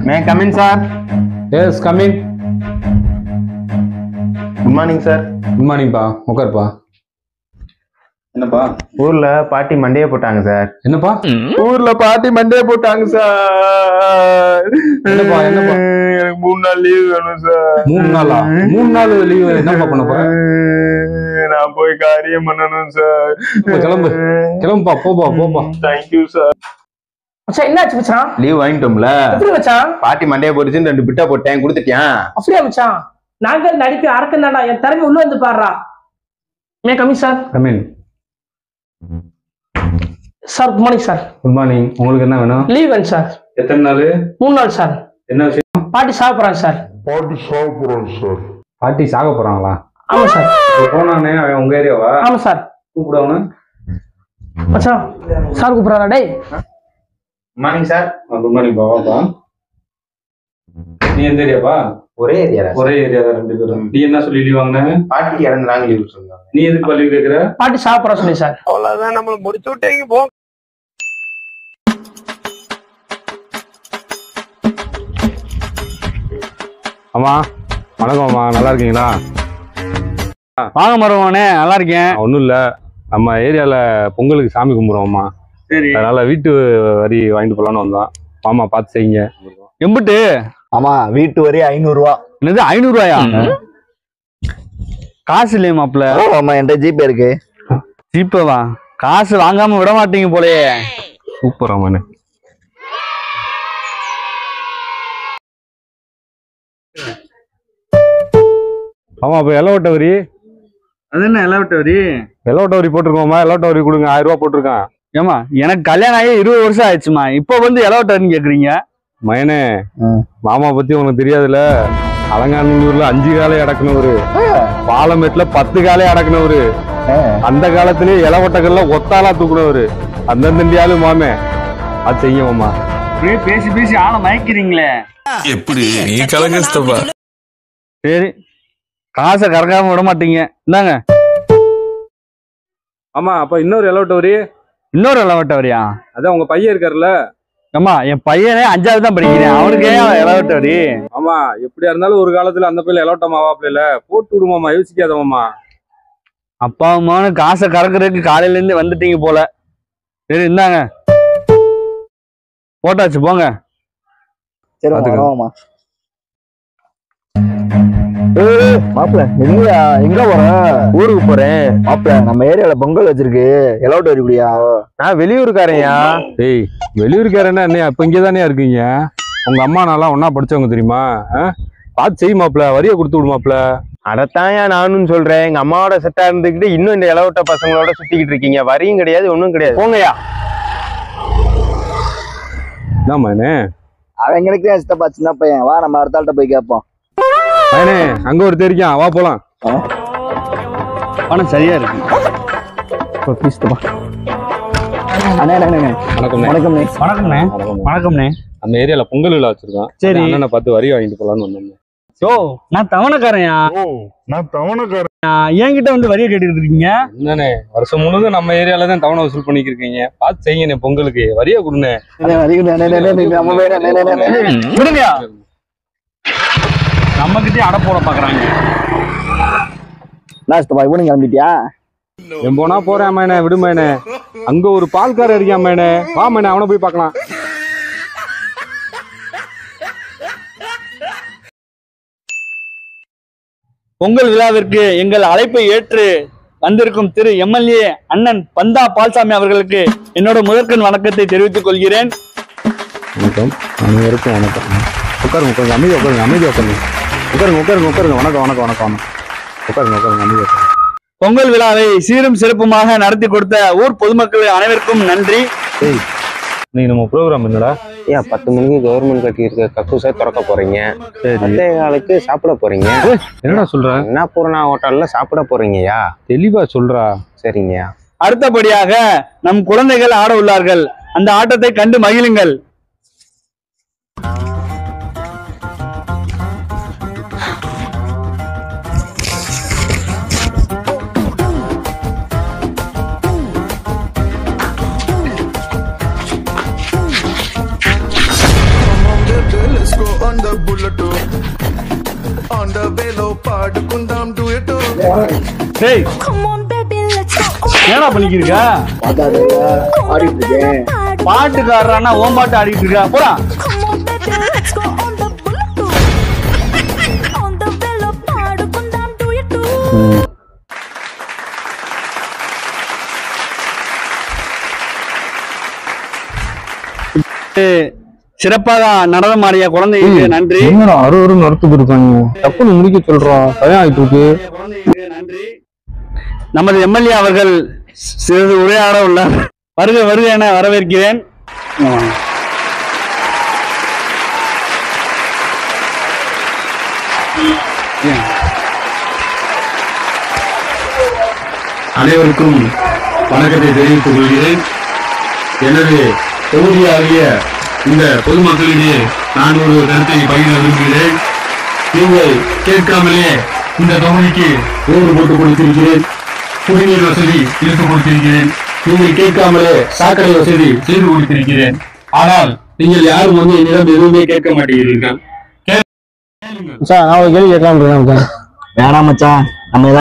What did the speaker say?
May I come in, sir? Yes, come in. Good morning, sir. Good morning, பா. உட்காருப்பா. என்னப்பா? ஊர்ல பாட்டி மண்டையை போட்டாங்க சார். என்னப்பா? ஊர்ல பாட்டி மண்டையை போட்டாங்க சார். என்னப்பா? எனக்கு 3 நாள் லீவ் வேணும் சார். 3 நாளா? 3 நாள் லீவ் என்னப்பா பண்ண போற? நான் போய் காரியம் பண்ணணும் சார். கிளம்புப்பா, போப்பா. Thank you sir. மச்சான் என்னாச்சு மச்சான்? லீவ் வாங்கிட்டோம்ல. எப்படி மச்சான்? பாட்டி மண்டையை போட்டுச்சுன்னு 2 பிட்டா போட்டேன், கொடுத்துட்டியா? அப்படியா மச்சான்? நாங்கள் நடிக்க அரக்கம் தாண்டா, என் திறமை உள்ள வந்து பாடுறா. May coming sir. Come in. Sir good morning sir. Good morning. உங்களுக்கு என்ன வேணும்? லீவ் வேணும் சார். எத்தனை நாள்? 3 நாள் சார். என்ன விஷயம்? பாட்டி சாக போறாங்க சார். பாட்டி சாக போறாங்களா? ஆமா சார். போனானே அவன் உங்க ஏரியாவா? ஆமா சார். கூப்பிடுவானு மச்சான் சார் கூப்பிடுறாரா? டேய் மார்னிங் சார். குட் மார்னிங் பாவாப்பா. நீ எந்த ஏரியாப்பா? ஒரே ஏரியா. ஒரே ஏரியா தான் 2 பேரும். நீ என்ன சொல்லி லீவ் வாங்கின? பாட்டி இறந்து நாங்க லீவ் சொல்லுவாங்க. நீ எதுக்கு லீவ் கேக்குற? பாட்டி சாக போறா சொல்லி சார். அவ்வளவுதான், நம்மள முடிச்சு விட்டீங்க போ. அம்மா வணக்கம் அம்மா, நல்லா இருக்கீங்களா? வாங்க மருமகனே, நல்லா இருக்கேன். ஒன்றும் இல்லை, நம்ம ஏரியாவில் பொங்கலுக்கு சாமி கும்பிடுவோம்மா. சரி, அதனால வீட்டு வரி வாங்கிட்டு போகலான்னு வந்தோம். மாமா பார்த்து செய்யுங்க. எம்பிட்டு? ஆமா, வீட்டு வரி 500 ரூபா. என்னது 500 ரூபாயா? காசு இல்லையே மாப்பிள்ள. ஆமா, என்கிட்ட ஜிபே இருக்கு. ஜிபேவா? காசு வாங்காம விட மாட்டீங்க போலயே. சூப்பர் அம்மானே. ஆமா, அப்போ எலவட்ட வரி. அது என்ன எலவட்ட வரி? எலவட்ட வரி போட்டிருக்கோம்மா. எலவட்ட வரி கொடுங்க, 1000 ரூபா போட்டிருக்கேன். ஏமா, எனக்கு கல்யாணம் ஆகி 20 வருஷம் ஆயிடுச்சுமா, இப்ப வந்து எலவட்ட வரின்னு கேக்குறீங்க? மயனே, மாமா பத்தி உனக்கு தெரியாதுல. அலங்காநல்லூர்ல 5 காலை அடக்குனவரு, பாலமேட்ல 10 காலை அடக்குனவரு, அந்த காலத்திலேயே இளவட்டங்கள்ல ஒத்தாலா தூக்குனவரு. அந்தந்த ஆளு மாமே. அது செய்யுமாமா. அப்படியே பேசி பேசி ஆளை மயக்கிறீங்களே. எப்படி நீ கலங்கஸ்தப்பா. சரி, காசை கறக்காம விட மாட்டீங்க. இந்தாங்க. ஆமா, அப்ப இன்னொரு எலவட்ட வரி. இன்னொரு எலவட்ட வரியா? அதான் உங்க பையன் இருக்காருல்ல. ஆமா, என் பையனே 5வது தான் படிக்கிறேன், அவனுக்கு ஏன் எலவட்ட வரி? ஆமா, எப்படியா இருந்தாலும் ஒரு காலத்துல அந்த பையில எலவட்டம் ஆவாப்ல, போட்டு விடுமாமா, யோசிக்காதமாமா. அப்பா அம்மானு காசை கறக்குறதுக்கு காலையில இருந்து வந்துட்டீங்க போல. சரி, இந்தாங்க, போட்டாச்சு, போங்க. சரி, வாங்கம்மா. மாப்பிள்ள, எங்க போற? ஊருக்கு போறேன் மாப்பிள்ள, நம்ம ஏரியால பொங்கல் வச்சிருக்கு, எலவட்ட வரி குடியா? நான் வெளியூருக்காரையா. டேய், வெளியூருக்காரன்னா என்ன, இப்ப இங்கதானே இருக்கீங்க? உங்க அம்மா நான்லாம் ஒன்னா படிச்சவங்க தெரியுமா? பார்த்து செய் மாப்பிள்ள, வரியை கொடுத்து விடு மாப்பிள்ள. அதைத்தாயா நானும் சொல்றேன். எங்க அம்மாவோட செட்டா இருந்துக்கிட்டு இன்னும் இந்த இளவட்ட பசங்களோட சுத்திக்கிட்டு இருக்கீங்க. வரியும் கிடையாது, ஒன்றும் கிடையாது. போங்கய்யா. என்ன மயனே? அவன் எங்களுக்கு தான் சித்தப்பா, சின்ன பையன். வா, நம்ம அடுத்த ஆள்கிட்ட போய் கேட்போம். மயனே, அங்க ஒரு தெரியும், வா போலாம். பணம் சரியா இருக்கு. வணக்கம்ண்ணே. வணக்கம்ண்ணே. வணக்கம்ண்ணே. வணக்கம்ண்ணே. நம்ம ஏரியால பொங்கல் விழா வச்சிருக்கோம். சரி, அண்ணனை பார்த்து வரி வாங்கிட்டு போலான்னு வந்தோம். ஓ, நான் தவணைக்காரையா? என்கிட்ட வந்து வரியை கேட்டுக்கிட்டு இருக்கீங்க? என்னண்ணே, வருஷம் முழுதும் நம்ம ஏரியால தான் தவணை வசூல் பண்ணிட்டு இருக்கீங்க. பார்த்து செய்யுங்கண்ணே, பொங்கலுக்கு வரியா கொடுண்ணே. விடுங்கயா, நம்ம கிட்டே அடை போட பாக்குறாங்க. இவனு கிளம்பிட்டியா? என் போனா போறேன் மேனே, விடுமேனே. அங்க ஒரு பால்காரர் இருக்கான் மேனே, வா மேனே, அவனை போய் பார்க்கலாம். பொங்கல் விழாவிற்கு எங்கள் அழைப்பை ஏற்று வந்திருக்கும் திரு எம்எல்ஏ அண்ணன் பந்தா பால்சாமி அவர்களுக்கு என்னோட முதற்கண் வணக்கத்தை தெரிவித்துக் கொள்கிறேன். வணக்கம், அனைவருக்கும் வணக்கம். உட்காருங்க, உட்காருங்க, அமைதி உட்காருங்க, அமைதி உட்காருங்க. உட்காருங்க, உட்காருங்க, உட்காருங்க. வணக்கம், வணக்கம், வணக்கம். உட்காருங்க, உட்காருங்க, அமைதி உட்காருங்க. பொங்கல் விழாவை சீரும் சிறப்புமாக நடத்தி கொடுத்த ஊர் பொதுமக்கள் அனைவருக்கும் நன்றி. நீங்க நம்ம ப்ரோக்ராம் என்னடா? ஏன் 10 மணிக்கு கவர்மெண்ட் கட்டியிருக்க கக்கூசை திறக்க போறீங்க. சரி, 10:15 சாப்பிட போறீங்க. என்னடா சொல்ற? அன்னபூர்ணா ஹோட்டல்ல சாப்பிட போறீங்கயா? தெளிவா சொல்றா. சரிங்கய்யா. அடுத்தபடியாக நம் குழந்தைகள் ஆட உள்ளார்கள். அந்த ஆட்டத்தை கண்டு மகிழுங்கள். Let's go. on the bullet on the velo paadukundam duet டேய் என்னடா பண்ணிக்கிருக்க ஆடிட்டு இருக்கேன். பாட்டுக்காரனா ஓம் பாட்டு ஆடிட்டு இருக்கா போடா சிறப்பாக நடனம் ஆடிய குழந்தைக்கு நன்றி. அறுவரு நடத்துக்கு இருக்காங்க தப்புன்னு முடிக்க சொல்றோம் பயம் ஆயிட்டு இருக்கு. நன்றி. நமது எம்எல்ஏ அவர்கள் சிறிது உரையாட உள்ளார். வருக வருக என வரவேற்கிறேன். அனைவருக்கும் வணக்கத்தை தெரிவித்துக் கொள்கிறேன். எனது தொகுதியாகிய இந்த பொதுமக்களிடையே நான் ஒரு கருத்தை பகிர விரும்புகிறேன். நீங்கள் கேட்காமலே இந்த தொகுதிக்கு ரோடு போட்டு கொடுத்திருக்கிறேன், குடிநீர் வசதி இழுத்து கொடுத்திருக்கிறேன், நீங்கள் கேட்காமலே சாக்கடை வசதி செய்து கொடுத்திருக்கிறேன். ஆனால் நீங்கள் யாரும் வந்து என்னிடம் எதுவுமே கேட்க மாட்டேங்கிறீர்கள். வேணாம் மச்சான், நம்ம